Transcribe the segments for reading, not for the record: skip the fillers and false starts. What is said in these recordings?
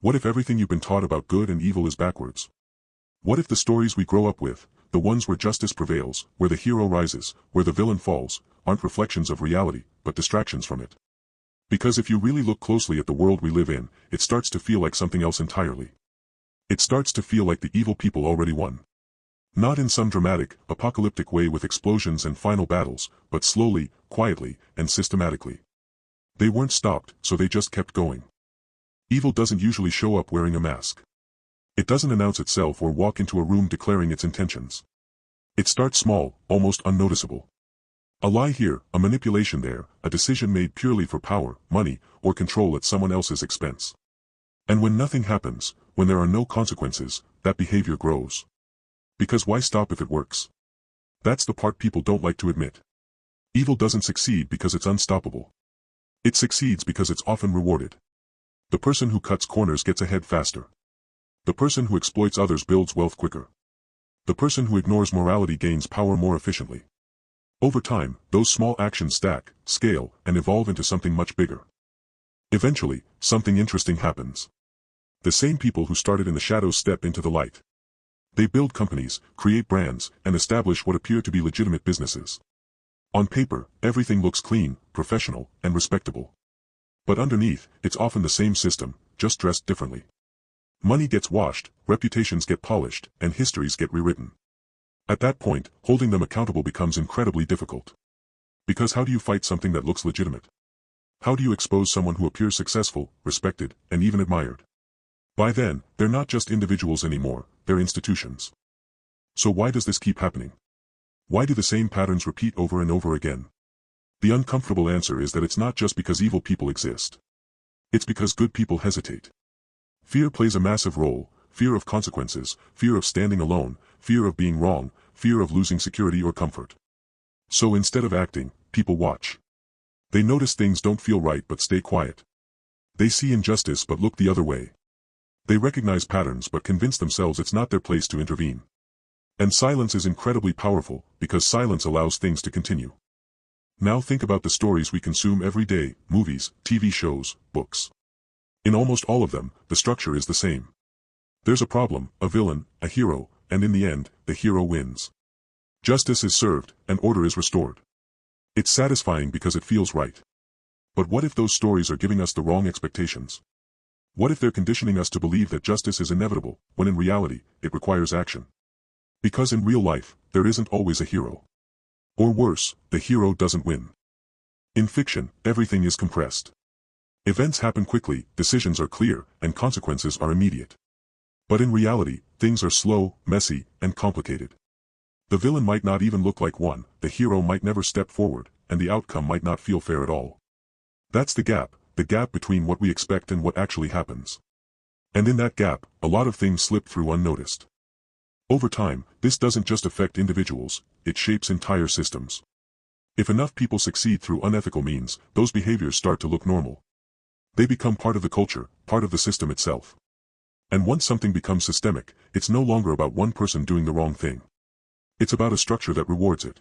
What if everything you've been taught about good and evil is backwards? What if the stories we grow up with, the ones where justice prevails, where the hero rises, where the villain falls, aren't reflections of reality, but distractions from it? Because if you really look closely at the world we live in, it starts to feel like something else entirely. It starts to feel like the evil people already won. Not in some dramatic, apocalyptic way with explosions and final battles, but slowly, quietly, and systematically. They weren't stopped, so they just kept going. Evil doesn't usually show up wearing a mask. It doesn't announce itself or walk into a room declaring its intentions. It starts small, almost unnoticeable. A lie here, a manipulation there, a decision made purely for power, money, or control at someone else's expense. And when nothing happens, when there are no consequences, that behavior grows. Because why stop if it works? That's the part people don't like to admit. Evil doesn't succeed because it's unstoppable. It succeeds because it's often rewarded. The person who cuts corners gets ahead faster. The person who exploits others builds wealth quicker. The person who ignores morality gains power more efficiently. Over time, those small actions stack, scale, and evolve into something much bigger. Eventually, something interesting happens. The same people who started in the shadows step into the light. They build companies, create brands, and establish what appear to be legitimate businesses. On paper, everything looks clean, professional, and respectable. But underneath, it's often the same system, just dressed differently. Money gets washed, reputations get polished, and histories get rewritten. At that point, holding them accountable becomes incredibly difficult. Because how do you fight something that looks legitimate? How do you expose someone who appears successful, respected, and even admired? By then, they're not just individuals anymore, they're institutions. So why does this keep happening? Why do the same patterns repeat over and over again? The uncomfortable answer is that it's not just because evil people exist. It's because good people hesitate. Fear plays a massive role, fear of consequences, fear of standing alone, fear of being wrong, fear of losing security or comfort. So instead of acting, people watch. They notice things don't feel right but stay quiet. They see injustice but look the other way. They recognize patterns but convince themselves it's not their place to intervene. And silence is incredibly powerful, because silence allows things to continue. Now think about the stories we consume every day, movies, TV shows, books. In almost all of them, the structure is the same. There's a problem, a villain, a hero, and in the end, the hero wins. Justice is served, and order is restored. It's satisfying because it feels right. But what if those stories are giving us the wrong expectations? What if they're conditioning us to believe that justice is inevitable, when in reality, it requires action? Because in real life, there isn't always a hero. Or worse, the hero doesn't win. In fiction, everything is compressed. Events happen quickly, decisions are clear, and consequences are immediate. But in reality, things are slow, messy, and complicated. The villain might not even look like one, the hero might never step forward, and the outcome might not feel fair at all. That's the gap between what we expect and what actually happens. And in that gap, a lot of things slip through unnoticed. Over time, this doesn't just affect individuals, it shapes entire systems. If enough people succeed through unethical means, those behaviors start to look normal. They become part of the culture, part of the system itself. And once something becomes systemic, it's no longer about one person doing the wrong thing. It's about a structure that rewards it.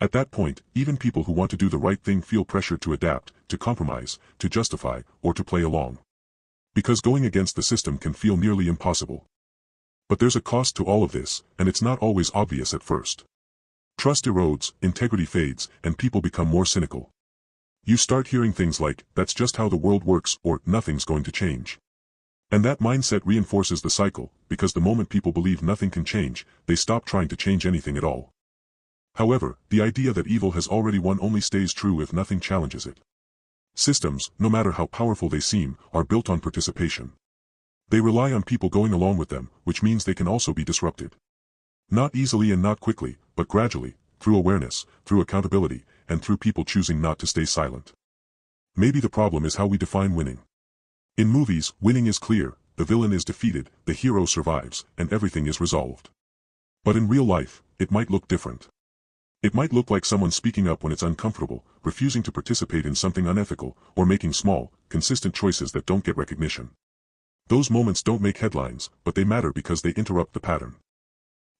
At that point, even people who want to do the right thing feel pressured to adapt, to compromise, to justify, or to play along. Because going against the system can feel nearly impossible. But there's a cost to all of this, and it's not always obvious at first. Trust erodes, integrity fades, and people become more cynical. You start hearing things like, "That's just how the world works," or "Nothing's going to change." And that mindset reinforces the cycle, because the moment people believe nothing can change, they stop trying to change anything at all. However, the idea that evil has already won only stays true if nothing challenges it. Systems, no matter how powerful they seem, are built on participation. They rely on people going along with them, which means they can also be disrupted. Not easily and not quickly, but gradually, through awareness, through accountability, and through people choosing not to stay silent. Maybe the problem is how we define winning. In movies, winning is clear, the villain is defeated, the hero survives, and everything is resolved. But in real life, it might look different. It might look like someone speaking up when it's uncomfortable, refusing to participate in something unethical, or making small, consistent choices that don't get recognition. Those moments don't make headlines, but they matter because they interrupt the pattern.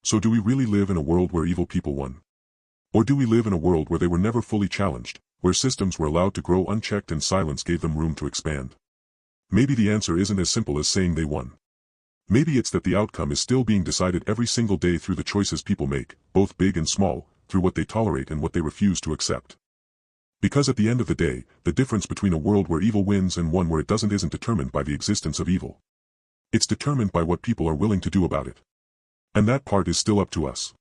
So do we really live in a world where evil people won? Or do we live in a world where they were never fully challenged, where systems were allowed to grow unchecked and silence gave them room to expand? Maybe the answer isn't as simple as saying they won. Maybe it's that the outcome is still being decided every single day through the choices people make, both big and small, through what they tolerate and what they refuse to accept. Because at the end of the day, the difference between a world where evil wins and one where it doesn't isn't determined by the existence of evil. It's determined by what people are willing to do about it. And that part is still up to us.